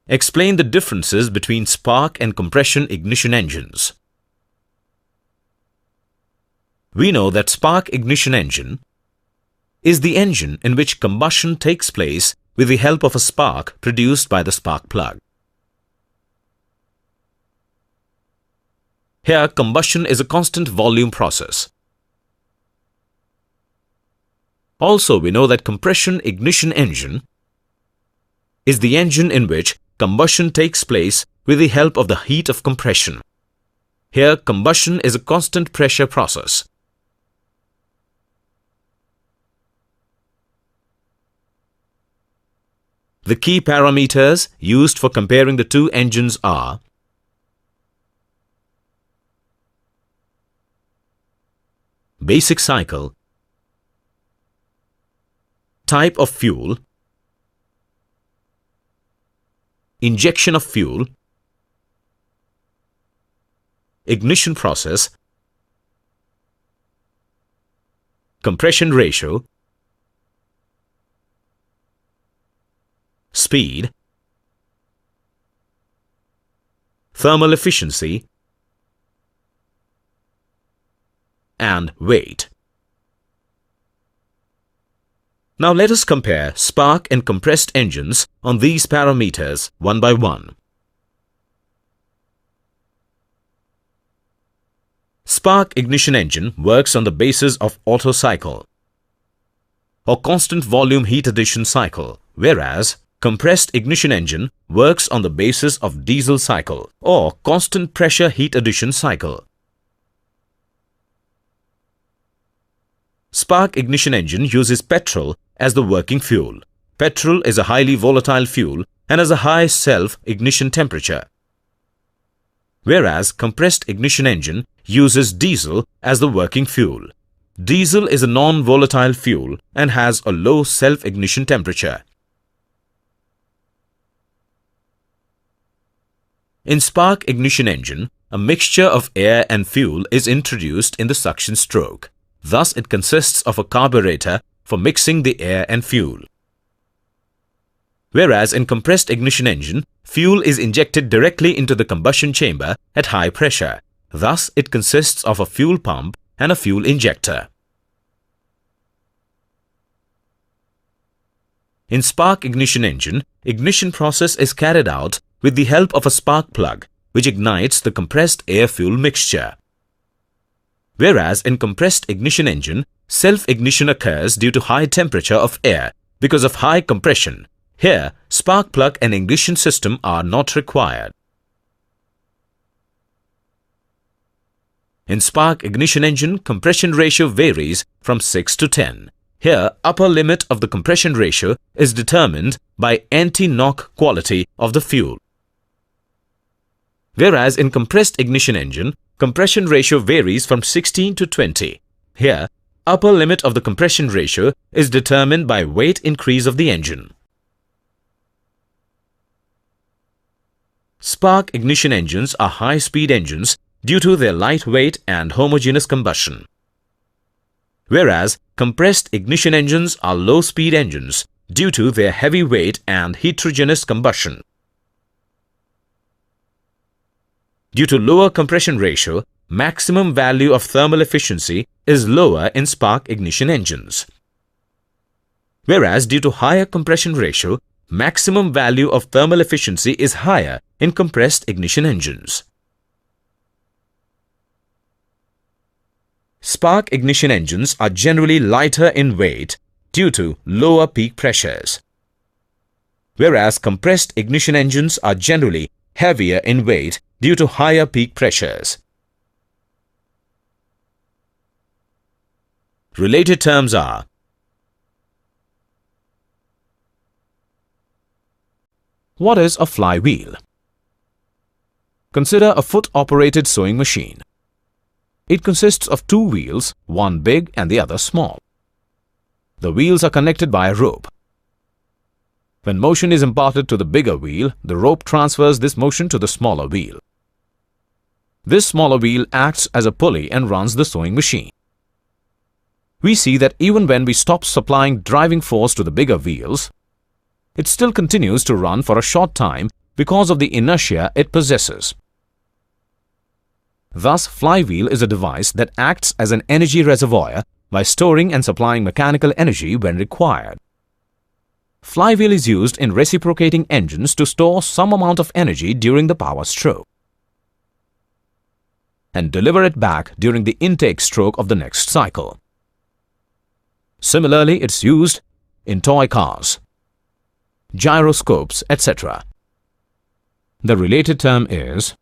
Explain the differences between spark and compression ignition engines. We know that spark ignition engine is the engine in which combustion takes place with the help of a spark produced by the spark plug. Here, combustion is a constant volume process. Also, we know that compression ignition engine is the engine in which combustion takes place with the help of the heat of compression. Here, combustion is a constant pressure process. The key parameters used for comparing the two engines are basic cycle, type of fuel, injection of fuel, ignition process, compression ratio, speed, thermal efficiency, and weight. Now let us compare spark and compressed engines on these parameters one by one. Spark ignition engine works on the basis of Otto cycle or constant volume heat addition cycle, whereas compressed ignition engine works on the basis of diesel cycle or constant pressure heat addition cycle. Spark ignition engine uses petrol as the working fuel. Petrol is a highly volatile fuel and has a high self-ignition temperature. Whereas compressed ignition engine uses diesel as the working fuel. Diesel is a non-volatile fuel and has a low self-ignition temperature. In spark ignition engine, a mixture of air and fuel is introduced in the suction stroke. Thus, it consists of a carburetor for mixing the air and fuel. Whereas in compressed ignition engine, fuel is injected directly into the combustion chamber at high pressure. Thus, it consists of a fuel pump and a fuel injector. In spark ignition engine, ignition process is carried out with the help of a spark plug, which ignites the compressed air-fuel mixture. Whereas in compressed ignition engine, self-ignition occurs due to high temperature of air because of high compression. Here, spark plug and ignition system are not required. In spark ignition engine, compression ratio varies from 6 to 10. Here, upper limit of the compression ratio is determined by anti-knock quality of the fuel. Whereas in compressed ignition engine, compression ratio varies from 16 to 20. Here, upper limit of the compression ratio is determined by weight increase of the engine. Spark ignition engines are high-speed engines due to their light weight and homogeneous combustion. Whereas compressed ignition engines are low-speed engines due to their heavy weight and heterogeneous combustion. Due to lower compression ratio, maximum value of thermal efficiency is lower in spark ignition engines. Whereas due to higher compression ratio, maximum value of thermal efficiency is higher in compressed ignition engines. Spark ignition engines are generally lighter in weight due to lower peak pressures, whereas compressed ignition engines are generally heavier in weight due to higher peak pressures. Related terms are what is a flywheel? Consider a foot-operated sewing machine. It consists of two wheels, one big and the other small. The wheels are connected by a rope. When motion is imparted to the bigger wheel, the rope transfers this motion to the smaller wheel. This smaller wheel acts as a pulley and runs the sewing machine. We see that even when we stop supplying driving force to the bigger wheels, it still continues to run for a short time because of the inertia it possesses. Thus, flywheel is a device that acts as an energy reservoir by storing and supplying mechanical energy when required. Flywheel is used in reciprocating engines to store some amount of energy during the power stroke and deliver it back during the intake stroke of the next cycle. Similarly, it's used in toy cars, gyroscopes, etc. The related term is